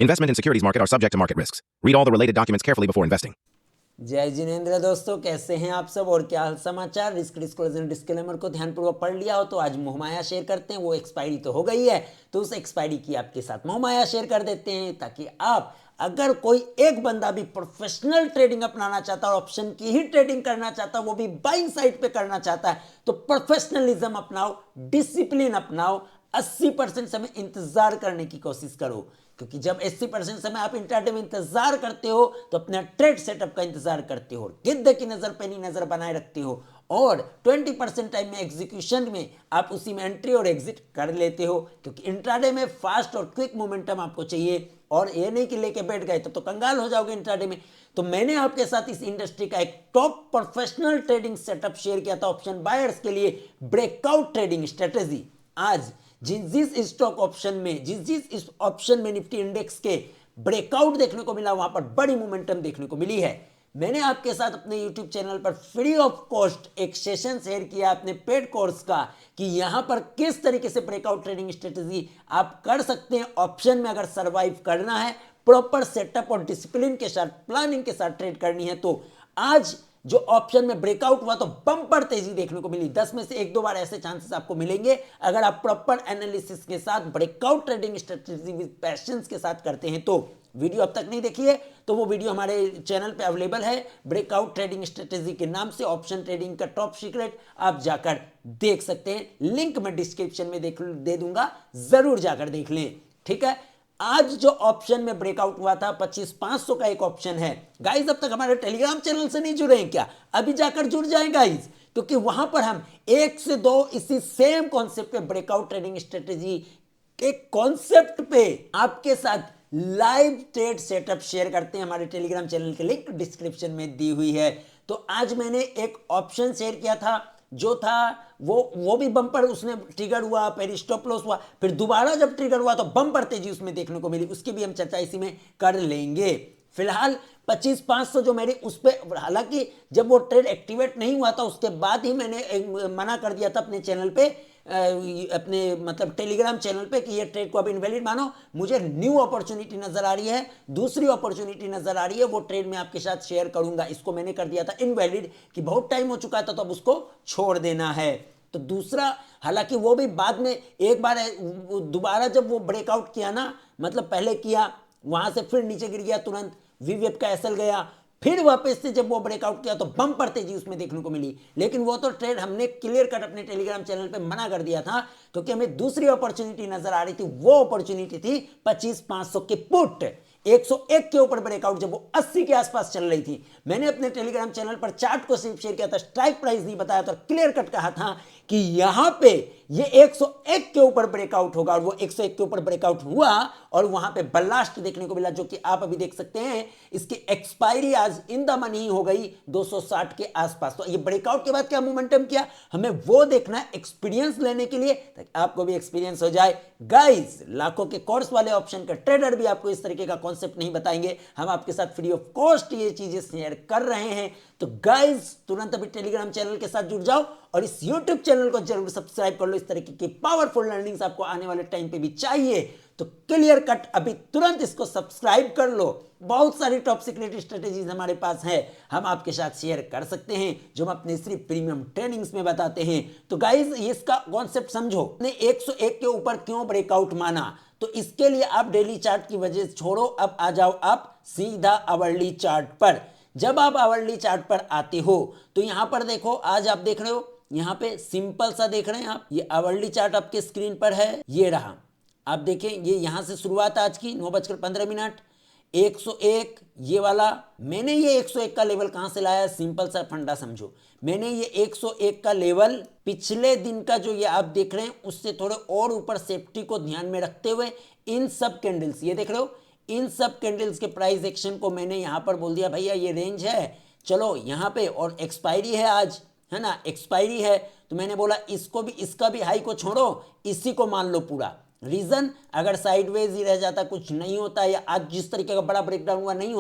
Investment in securities market are subject to market risks. Read all the related documents carefully before investing. जय जिनेन्द्र दोस्तों, कैसे हैं आप सब और क्या हाल समाचार। रिस्क डिस्क्लोजर डिस्क्लेमर को ध्यानपूर्वक पढ़ लिया हो तो आज मोहमाया शेयर करते हैं। वो एक्सपायरी तो हो गई है तो उस एक्सपायरी की आपके साथ मोहमाया शेयर कर देते हैं, ताकि आप अगर कोई एक बंदा भी प्रोफेशनल ट्रेडिंग अपनाना चाहता है और ऑप्शन की ही ट्रेडिंग करना चाहता है, वो भी बाइंग साइड पे करना चाहता है, तो प्रोफेशनलिज्म अपनाओ, डिसिप्लिन अपनाओ, 80% समय इंतजार करने की कोशिश करो। क्योंकि जब 80% समय आप इंट्राडे में इंतजार करते हो तो अपना ट्रेड सेटअप का इंतजार करते हो, गिद्ध की नजर पे नहीं नजर बनाए रखते हो, और 20% टाइम में एग्जीक्यूशन में आप उसी में एंट्री और एग्जिट कर लेते हो। क्योंकि इंट्राडे में फास्ट और क्विक मोमेंटम आपको चाहिए, और ये नहीं कि लेके बैठ गए तो कंगाल हो जाओगे इंट्राडे में। तो मैंने आपके साथ इस इंडस्ट्री का एक top professional trading setup share किया था ऑप्शन बायर्स के लिए, ब्रेकआउट ट्रेडिंग स्ट्रेटेजी। आज जिस स्टॉक ऑप्शन में जिस ऑप्शन में निफ्टी इंडेक्स के ब्रेकआउट देखने को मिला, वहां पर बड़ी मोमेंटम देखने को मिली है। मैंने आपके साथ अपने YouTube चैनल पर फ्री ऑफ कॉस्ट एक सेशन शेयर किया अपने पेड कोर्स का, कि यहां पर किस तरीके से ब्रेकआउट ट्रेडिंग स्ट्रेटेजी आप कर सकते हैं ऑप्शन में। अगर सरवाइव करना है, प्रॉपर सेटअप और डिसिप्लिन के साथ, प्लानिंग के साथ ट्रेड करनी है, तो आज जो ऑप्शन में ब्रेकआउट हुआ तो बम्पर तेजी देखने को मिली। 10 में से 1-2 बार ऐसे चांसेस आपको मिलेंगे अगर आप प्रॉपर एनालिसिस के साथ breakout trading strategy with patience के साथ करते हैं। तो वीडियो अब तक नहीं देखी है तो वो वीडियो हमारे चैनल पे अवेलेबल है, ब्रेकआउट ट्रेडिंग स्ट्रेटेजी के नाम से, ऑप्शन ट्रेडिंग का टॉप सीक्रेट, आप जाकर देख सकते हैं। लिंक मैं डिस्क्रिप्शन में दे दूंगा, जरूर जाकर देख लें, ठीक है। आज जो ऑप्शन में ब्रेकआउट हुआ था 25,500 का एक ऑप्शन है गाइस। अब तक हमारे टेलीग्राम चैनल से नहीं जुड़े हैं क्या? अभी जाकर जुड़ जाएं गाइस, क्योंकि वहां पर हम 1 से 2 इसी सेम कॉन्सेप्ट पे, ब्रेकआउट ट्रेडिंग स्ट्रेटेजी के कॉन्सेप्ट पे आपके साथ लाइव ट्रेड सेटअप शेयर करते हैं। हमारे टेलीग्राम चैनल की लिंक डिस्क्रिप्शन में दी हुई है। तो आज मैंने एक ऑप्शन शेयर किया था, जो था वो भी बम्पर उसने ट्रिगर हुआ, फिर स्टॉप लॉस हुआ, फिर दोबारा जब ट्रिगर हुआ तो बम्पर तेजी उसमें देखने को मिली। उसकी भी हम चर्चा इसी में कर लेंगे। फिलहाल 25,500 जो मेरी उस पर, हालांकि जब वो ट्रेड एक्टिवेट नहीं हुआ था उसके बाद ही मैंने मना कर दिया था अपने चैनल पे, अपने मतलब टेलीग्राम चैनल पे, कि ये ट्रेड को अब इनवैलिड मानो। मुझे न्यू अपॉर्चुनिटी नजर आ रही है, दूसरी अपॉर्चुनिटी नजर आ रही है, वो ट्रेड मैं आपके साथ शेयर करूंगा। इसको मैंने कर दिया था इनवैलिड कि बहुत टाइम हो चुका था तो अब उसको छोड़ देना है। तो दूसरा, हालांकि वो भी बाद में एक बार दोबारा जब वो ब्रेकआउट किया ना, मतलब पहले किया वहां से फिर नीचे गिर गया, तुरंत वीवेब का एसएल गया, फिर वापस से जब वो ब्रेकआउट किया तो बम्पर तेजी उसमें देखने को मिली। लेकिन वो तो ट्रेड हमने क्लियर कट अपने टेलीग्राम चैनल पे मना कर दिया था, क्योंकि हमें दूसरी अपॉर्चुनिटी नजर आ रही थी। वो अपॉर्चुनिटी थी 25,500 के पुट, 101 के ऊपर ब्रेकआउट जब वो 80 के आसपास चल रही थी। मैंने अपने टेलीग्राम चैनल पर चार्ट को सिर्फ शेयर किया था, स्ट्राइक प्राइस नहीं बताया था, क्लियर कट कहा था कि यहां पे ये 101 के ऊपर ब्रेकआउट होगा, और वो 101 के ऊपर ब्रेकआउट हुआ और वहां पे बलास्ट देखने को मिला, जो कि आप अभी देख सकते हैं। इसकी एक्सपायरी आज इन द मनी हो गई 260 के आसपास। तो ये ब्रेकआउट के बाद क्या मोमेंटम किया, हमें वो देखना है एक्सपीरियंस लेने के लिए, ताकि आपको भी एक्सपीरियंस हो जाए। गाइस, लाखों के कोर्स वाले ऑप्शन के ट्रेडर भी आपको इस तरीके का कॉन्सेप्ट नहीं बताएंगे, हम आपके साथ फ्री ऑफ कॉस्ट ये चीजें शेयर कर रहे हैं। तो गाइस, तुरंत अभी टेलीग्राम चैनल के साथ जुड़ जाओ और इस यूट्यूब चैनल को जरूर सब्सक्राइब कर लो। इस तरीके की पावरफुल लर्निंग्स आपको आने वाले टाइम पे भी चाहिए तो क्लियर कट अभी तुरंत इसको सब्सक्राइब कर लो। बहुत सारी टॉप सीक्रेट स्ट्रेटेजीज हमारे पास है, हम आपके साथ शेयर कर सकते हैं, जो हम अपने सिर्फ प्रीमियम ट्रेनिंग्स में बताते हैं। तो गाइस, इसका कॉन्सेप्ट समझो, ने 101 के ऊपर क्यों ब्रेकआउट माना, तो इसके लिए आप डेली चार्ट की वजह छोड़ो, अब आ जाओ आप सीधा आवरली चार्ट पर। जब आप आवरली चार्ट पर आते हो तो यहां पर देखो, आज आप देख रहे हो यहां पे सिंपल सा देख रहे हैं आप, ये आवरली चार्ट आपके स्क्रीन पर है, ये रहा। आप देखें, ये यहां से शुरुआत आज की 9:15, 101 ये वाला। मैंने ये 101 का लेवल कहां से लाया, सिंपल सा फंडा समझो। मैंने ये 101 का लेवल पिछले दिन का जो ये आप देख रहे हैं उससे थोड़े और ऊपर, सेफ्टी को ध्यान में रखते हुए, इन सब कैंडल्स, ये देख रहे हो, इन सब कैंडल्स के प्राइस एक्शन को मैंने यहां पर बोल दिया, भैया ये रेंज है, चलो यहां पे, और एक्सपायरी है आज, है ना, एक्सपायरी है, तो मैंने बोला इसको भी, इसका भी हाई को छोड़ो, इसी को मान लो पूरा। रीजन, अगर साइडवेज ही रह जाता, कुछ नहीं होता, या आज जिस तरीके का बड़ा ब्रेकडाउन हुआ नहीं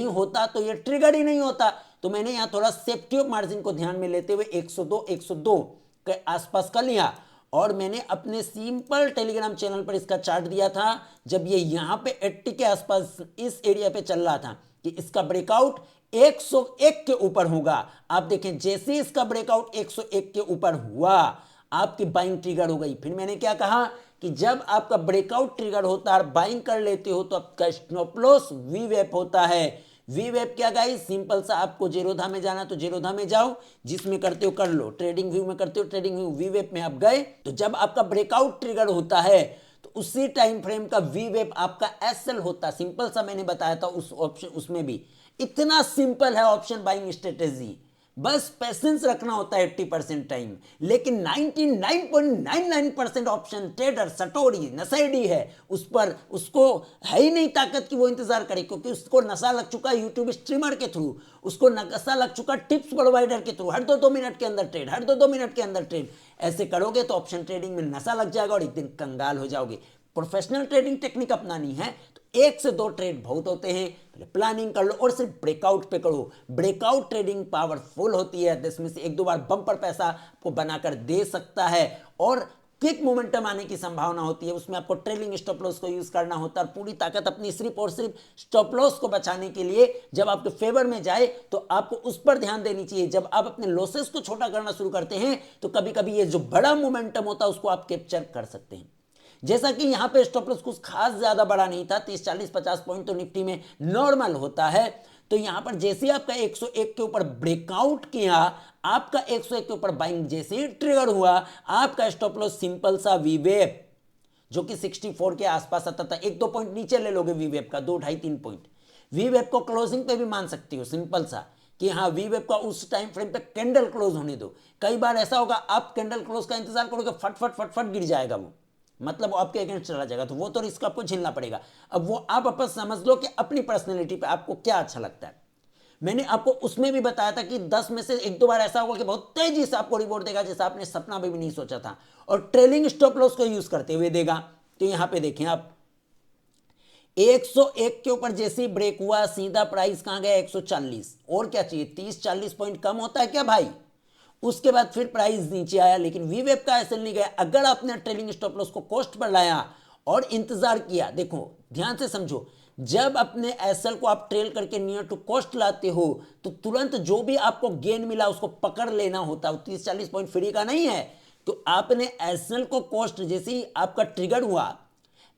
होता तो ये ट्रिगर ही नहीं होता। तो मैंने यहाँ थोड़ा सेफ्टी ऑफ मार्जिन को ध्यान में लेते हुए 102 के आसपास कर लिया, और मैंने अपने सिंपल टेलीग्राम चैनल पर इसका चार्ट दिया था जब ये यहाँ पे 80 के आसपास इस एरिया पे चल रहा था कि इसका ब्रेकआउट 101 के ऊपर होगा। आप देखें जैसे इसका ब्रेकआउट 101 के ऊपर हुआ आपकी बाइंग ट्रिगर हो गई। फिर मैंने क्या कहा कि जब आपका ब्रेकआउट ट्रिगर होता है बाइंग कर लेते हो तो आपका स्टॉप लॉस वी वेप होता है। वी वेप क्या गाइस, सिंपल सा, आपको जेरोधा में जाना तो जेरोधा में जाओ, जिसमें करते हो कर लो, ट्रेडिंग व्यू में करते हो ट्रेडिंग व्यू, वी वेप में आप गए तो जब आपका ब्रेकआउट ट्रिगर होता है तो उसी टाइम फ्रेम का वी वेप आपका एसएल होता है। सिंपल सा मैंने बताया था उस ऑप्शन, उसमें भी इतना सिंपल है ऑप्शन बाइंग स्ट्रेटेजी, बस पेशेंस रखना होता है 80% टाइम। लेकिन 99.99% ऑप्शन ट्रेडर सटोरी नशेड़ी है, उस पर उसको है ही नहीं ताकत कि वो इंतजार करे, क्योंकि उसको नशा लग चुका है यूट्यूब स्ट्रीमर के थ्रू, उसको नशा लग चुका टिप्स प्रोवाइडर के थ्रू, हर दो मिनट के अंदर ट्रेड, हर दो मिनट के अंदर ट्रेड। ऐसे करोगे तो ऑप्शन ट्रेडिंग में नशा लग जाएगा और एक दिन कंगाल हो जाओगे। प्रोफेशनल ट्रेडिंग टेक्निक अपनानी है तो 1 से 2 ट्रेड बहुत होते हैं, पहले प्लानिंग कर लो और सिर्फ ब्रेकआउट पे करो। ब्रेकआउट ट्रेडिंग पावरफुल होती है, 10 में से 1-2 बार बम्पर पैसा आपको बनाकर दे सकता है और क्विक मोमेंटम आने की संभावना होती है। उसमें आपको ट्रेलिंग स्टॉप लॉस को यूज करना होता है और पूरी ताकत अपनी सिर्फ और सिर्फ स्टॉप लॉस को बचाने के लिए जब आपके फेवर में जाए तो आपको उस पर ध्यान देनी चाहिए। जब आप अपने लॉसेस को छोटा करना शुरू करते हैं तो कभी कभी ये जो बड़ा मोमेंटम होता है उसको आप कैप्चर कर सकते हैं। जैसा कि यहां पे स्टॉप लॉस कुछ खास ज्यादा बड़ा नहीं था, 30 40 50 पॉइंट तो निफ्टी में नॉर्मल होता है। तो यहां पर जैसे आपका 101 के ऊपर ब्रेकआउट किया, आपका 101 के ऊपर बाइंग जैसे ही ट्रिगर हुआ, आपका स्टॉप लॉस सिंपल सा वीवेप जो कि 64 के आसपास आता था, 1-2 पॉइंट नीचे ले लोगे वीवेप का, 2 2.5 3 पॉइंट। वीवेप को क्लोजिंग पे भी मान सकती हो, सिंपल सा कि हाँ वीवेप का उस टाइम फ्रेम पे कैंडल क्लोज होने दो। कई बार ऐसा होगा आप कैंडल क्लोज का इंतजार करोगे, फट फट फट फट गिर जाएगा वो, मतलब आपके अगेंस्ट चला जाएगा, तो वो तो रिस्क आपको झेलना पड़ेगा। अब वो आप अपन समझ लो कि अपनी पर्सनैलिटी पे आपको क्या अच्छा लगता है। मैंने आपको उसमें भी बताया था कि 10 में से 1-2 बार ऐसा होगा कि बहुत तेजी से आपको रिवॉर्ड देगा जैसा आपने सपना में भी नहीं सोचा था, और ट्रेलिंग स्टॉप लॉस को यूज करते हुए देगा। तो यहां पे देखें आप 101 के ऊपर जैसे ही ब्रेक हुआ सीधा प्राइस कहां गया 140, और क्या चाहिए, 30-40 पॉइंट कम होता है क्या भाई। उसके बाद फिर प्राइस नीचे आया, लेकिन वीवेप का ऐसे नहीं गया। अगर आपने ट्रेलिंग स्टॉप लॉस को कॉस्ट पर लाया और इंतजार किया, देखो ध्यान से समझो, जब अपने एसएल को आप ट्रेल करके नियर टू कॉस्ट लाते हो तो तुरंत जो भी आपको गेन मिला उसको पकड़ लेना होता है, 30-40 पॉइंट फ्री का नहीं है। तो आपने एसएल को कॉस्ट जैसे ही आपका ट्रिगर हुआ,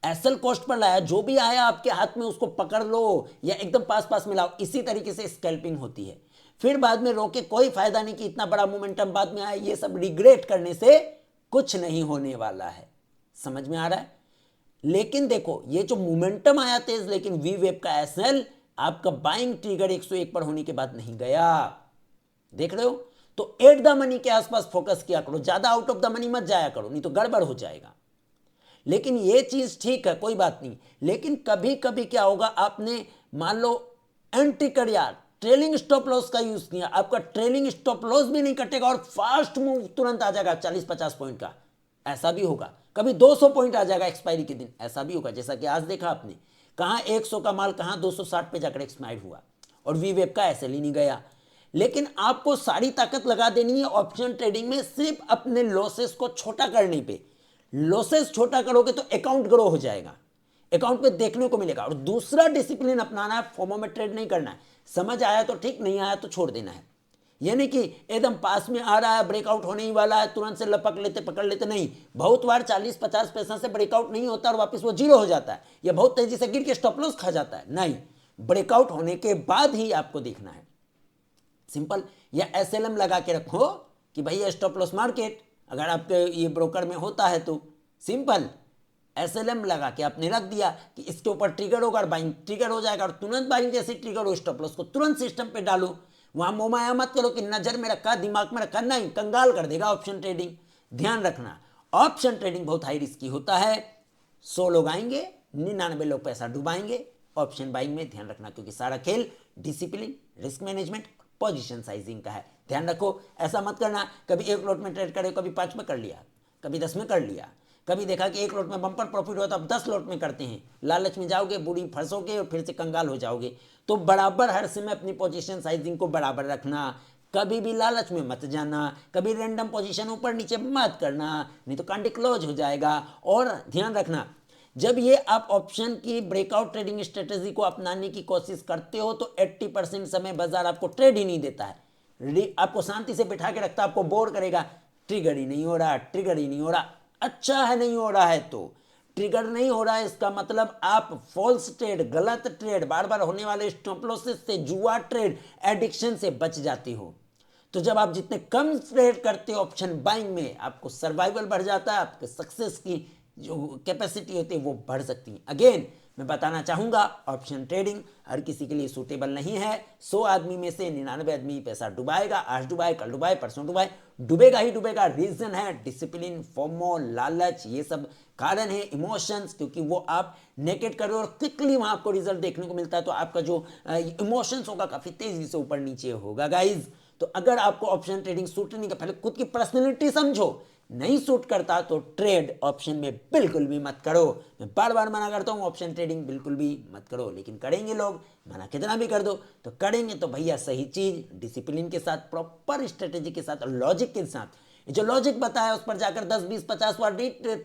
एसएल कॉस्ट पर लाया, जो भी आया आपके हाथ में उसको पकड़ लो या एकदम पास पास मिलाओ, इसी तरीके से स्कैल्पिंग होती है। फिर बाद में रोके कोई फायदा नहीं कि इतना बड़ा मोमेंटम बाद में आया, ये सब रिग्रेट करने से कुछ नहीं होने वाला है। समझ में आ रहा है। लेकिन देखो ये जो मोमेंटम आया तेज, लेकिन वी वेब का एसएल आपका बाइंग ट्रिगर 101 पर होने के बाद नहीं गया, देख रहे हो। तो एट द मनी के आसपास फोकस किया करो, ज्यादा आउट ऑफ द मनी मत जाया करो, नहीं तो गड़बड़ हो जाएगा। लेकिन ये चीज ठीक है, कोई बात नहीं। लेकिन कभी कभी क्या होगा, आपने मान लो एंटी कर यार, ट्रेलिंग स्टॉप लॉस का यूज किया, आपका ट्रेलिंग स्टॉप लॉस भी नहीं कटेगा और फास्ट मूव तुरंत आ जाएगा 40-50 पॉइंट का, ऐसा भी होगा। कभी 200 पॉइंट आ जाएगा एक्सपायरी के दिन, ऐसा भी होगा। जैसा कि आज देखा आपने, कहां 100 का माल कहां 260 पे जाकर एक्सपायर हुआ और वी वेब का ऐसे ही नहीं गया। लेकिन आपको सारी ताकत लगा देनी है ऑप्शन ट्रेडिंग में सिर्फ अपने लॉसेस को छोटा करने पे। लॉसेस छोटा करोगे तो अकाउंट ग्रो हो जाएगा, अकाउंट पे देखने को मिलेगा। और दूसरा डिसिप्लिन अपनाना है, फोमो में ट्रेड नहीं करना है। समझ आया तो ठीक, नहीं आया तो छोड़ देना है। यानी कि एकदम पास में आ रहा है, ब्रेकआउट होने ही वाला है, तुरंत से लपक लेते पकड़ लेते नहीं। बहुत बार 40-50 पैसा से ब्रेकआउट नहीं होता और वापस वो जीरो हो जाता है, या बहुत तेजी से गिर के स्टॉप लॉस खा जाता है। नहीं, ब्रेकआउट होने के बाद ही आपको देखना है, सिंपल। या एसएलएम लगा के रखो कि भाई स्टॉप लॉस मार्केट अगर आपके ये ब्रोकर में होता है तो सिंपल एसएलएम लगा के आपने रख दिया कि इसके ऊपर ट्रिगर होगा और बाइंग ट्रिगर हो जाएगा, और तुरंत बाइंग जैसे ट्रिगर हो स्टॉप लॉस को तुरंत सिस्टम पे डालो। वहां मोमाया मत करो कि नजर में रखा दिमाग में रखा, नहीं, कंगाल कर देगा ऑप्शन ट्रेडिंग। ध्यान रखना ऑप्शन ट्रेडिंग बहुत हाई रिस्की होता है। 100 लोग आएंगे, 99 लोग पैसा डुबाएंगे। ऑप्शन बाइंग में ध्यान रखना, क्योंकि सारा खेल discipline, risk management, position sizing का है। ध्यान रखो, ऐसा मत करना कभी 1 लॉट में ट्रेड करे, कभी 5 में कर लिया, कभी 10 में कर लिया, कभी देखा कि 1 लॉट में बम्पर प्रॉफिट हुआ तो अब 10 लॉट में करते हैं। लालच में जाओगे, बुरी फंसोगे और फिर से कंगाल हो जाओगे। तो बराबर हर समय अपनी पोजीशन साइजिंग को बराबर रखना, कभी भी लालच में मत जाना, कभी रैंडम पोजीशन ऊपर नीचे मत करना, नहीं तो कांटे क्लोज हो जाएगा। और ध्यान रखना, जब ये आप ऑप्शन की ब्रेकआउट ट्रेडिंग स्ट्रेटेजी को अपनाने की कोशिश करते हो तो 80% समय बाजार आपको ट्रेड ही नहीं देता है, आपको शांति से बिठा के रखता है, आपको बोर करेगा, ट्रिगर ही नहीं हो रहा, ट्रिगर ही नहीं हो रहा। अच्छा है नहीं हो रहा है तो ट्रिगर नहीं हो रहा है, इसका मतलब आप फॉल्स ट्रेड, गलत ट्रेड, बार बार होने वाले स्टॉप लॉसेस से, जुआ ट्रेड, एडिक्शन से बच जाते हो। तो जब आप जितने कम ट्रेड करते हो ऑप्शन बाइंग में, आपको सर्वाइवल बढ़ जाता है, आपके सक्सेस की जो कैपेसिटी होती है वो बढ़ सकती है। अगेन मैं बताना चाहूँगा, ऑप्शन ट्रेडिंग हर किसी के लिए सूटेबल नहीं है। 100 आदमी में से 99 आदमी पैसा डुबाएगा, आज डुबाए, कल डुबाए, परसों डुबाए, डूबेगा ही डूबेगा। रीजन है डिसिप्लिन, फोमो, लालच, ये सब कारण है, इमोशंस, क्योंकि वो आप नेकेट करो और क्विकली वहाँ आपको रिजल्ट देखने को मिलता है, तो आपका जो इमोशंस होगा काफ़ी तेज़ी से ऊपर नीचे होगा गाइज। तो अगर आपको ऑप्शन ट्रेडिंग सूट नहीं कर, पहले खुद की पर्सनैलिटी समझो, नहीं सूट करता तो ट्रेड ऑप्शन में बिल्कुल भी मत करो। मैं बार बार मना करता हूँ, ऑप्शन ट्रेडिंग बिल्कुल भी मत करो, लेकिन करेंगे लोग, मना कितना भी कर दो तो करेंगे। तो भैया सही चीज़, डिसिप्लिन के साथ, प्रॉपर स्ट्रेटेजी के साथ और लॉजिक के साथ, जो लॉजिक बताया उस पर जाकर 10 20 50 बार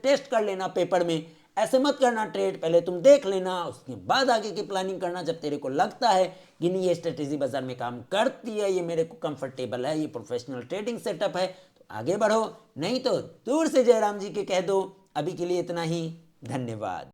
टेस्ट कर लेना पेपर में। ऐसे मत करना ट्रेड, पहले तुम देख लेना, उसके बाद आगे की प्लानिंग करना। जब तेरे को लगता है कि नहीं ये स्ट्रेटेजी बाजार में काम करती है, ये मेरे को कंफर्टेबल है, ये प्रोफेशनल ट्रेडिंग सेटअप है, तो आगे बढ़ो, नहीं तो दूर से जयराम जी के कह दो। अभी के लिए इतना ही, धन्यवाद।